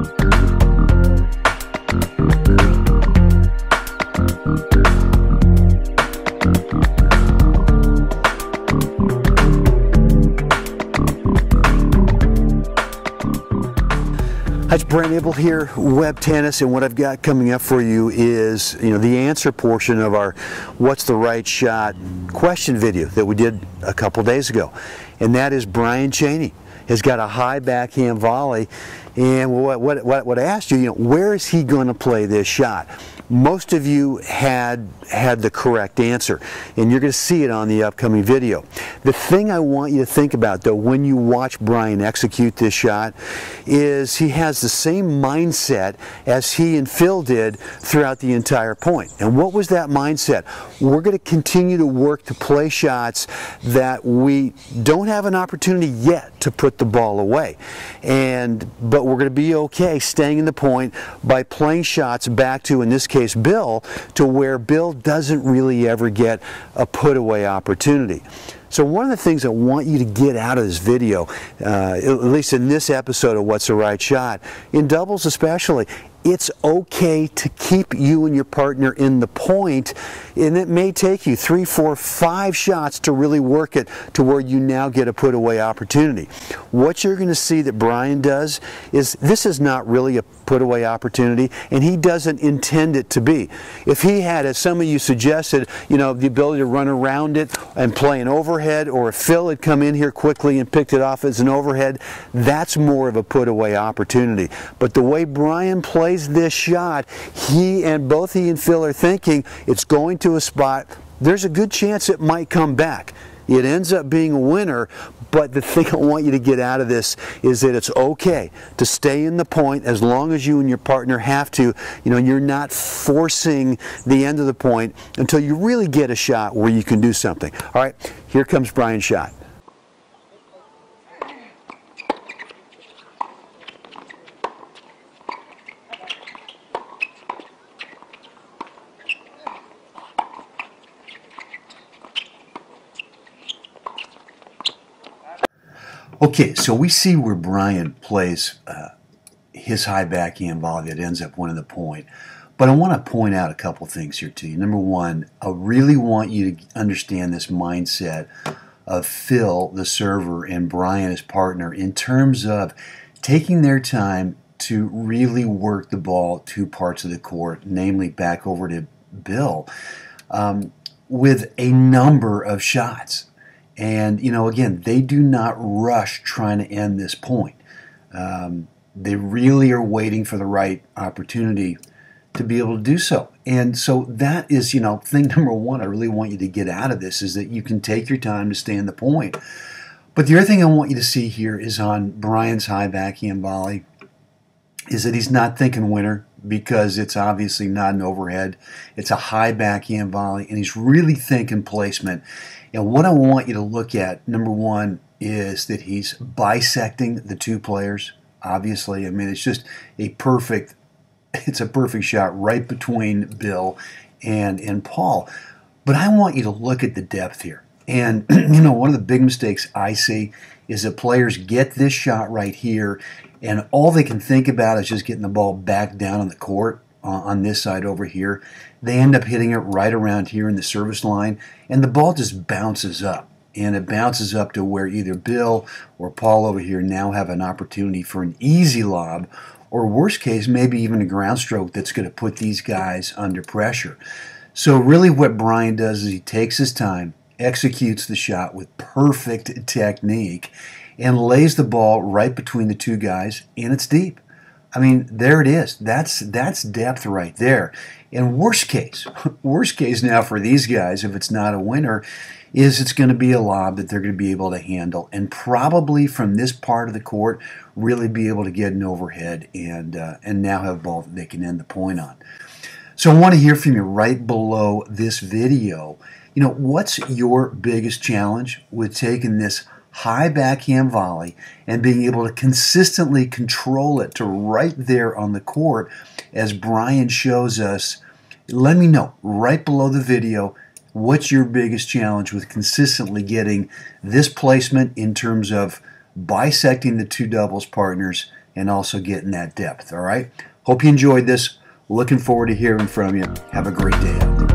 It's Brent Abel here, WebTennis, and what I've got coming up for you is, the answer portion of our "What's the Right Shot" question video that we did a couple days ago, and that is Brian Cheney has got a high backhand volley, and what I asked you, where is he going to play this shot? Most of you had the correct answer, and you're going to see it on the upcoming video. The thing I want you to think about, though, when you watch Brian execute this shot, is he has the same mindset as he and Phil did throughout the entire point. And what was that mindset? We're going to continue to work to play shots that we don't have an opportunity yet to put the ball away, but we're going to be okay staying in the point by playing shots back to, in this case, Bill, to where Bill doesn't really ever get a put away opportunity. So one of the things I want you to get out of this video, at least in this episode of What's the Right Shot, in doubles especially, it's okay to keep you and your partner in the point, and it may take you 3, 4, 5 shots to really work it to where you now get a put away opportunity. What you're going to see that Brian does is this is not really a put away opportunity, and he doesn't intend it to be. If he had, as some of you suggested, the ability to run around it and play an overhead, or if Phil had come in here quickly and picked it off as an overhead, that's more of a put away opportunity. But the way Brian plays this shot, both he and Phil are thinking it's going to a spot, there's a good chance it might come back. It ends up being a winner, but the thing I want you to get out of this is that it's okay to stay in the point as long as you and your partner have to. You're not forcing the end of the point until you really get a shot where you can do something. All right, here comes Brian's shot. Okay, so we see where Brian plays his high backhand volley that ends up winning the point. But I want to point out a couple things here to you. Number one, I really want you to understand this mindset of Phil, the server, and Brian, his partner, in terms of taking their time to really work the ball 2 parts of the court, namely back over to Bill, with a number of shots. And, again, they do not rush trying to end this point. They really are waiting for the right opportunity to be able to do so. And so that is, thing number one I really want you to get out of this, is that you can take your time to stay in the point. But the other thing I want you to see here is on Brian's high backhand volley is that he's not thinking winner, because it's obviously not an overhead. It's a high backhand volley, and he's really thinking placement. And what I want you to look at, number one, is that he's bisecting the 2 players. Obviously, it's just a perfect shot right between Bill and Paul. But I want you to look at the depth here. And, one of the big mistakes I see is that players get this shot right here, and all they can think about is just getting the ball back down on the court on this side over here. They end up hitting it right around here in the service line, and the ball just bounces up. And it bounces up to where either Bill or Paul over here now have an opportunity for an easy lob, or worst case, maybe even a ground stroke that's going to put these guys under pressure. So really what Brian does is he takes his time, executes the shot with perfect technique, and lays the ball right between the 2 guys, and it's deep. There it is. That's depth right there. And worst case now for these guys, if it's not a winner, is it's going to be a lob that they're going to be able to handle, and probably from this part of the court really be able to get an overhead and now have a ball that they can end the point on. So I want to hear from you right below this video. What's your biggest challenge with taking this high backhand volley and being able to consistently control it to right there on the court as Brian shows us? Let me know right below the video, what's your biggest challenge with consistently getting this placement in terms of bisecting the 2 doubles partners and also getting that depth. All right? Hope you enjoyed this. Looking forward to hearing from you. Have a great day out there.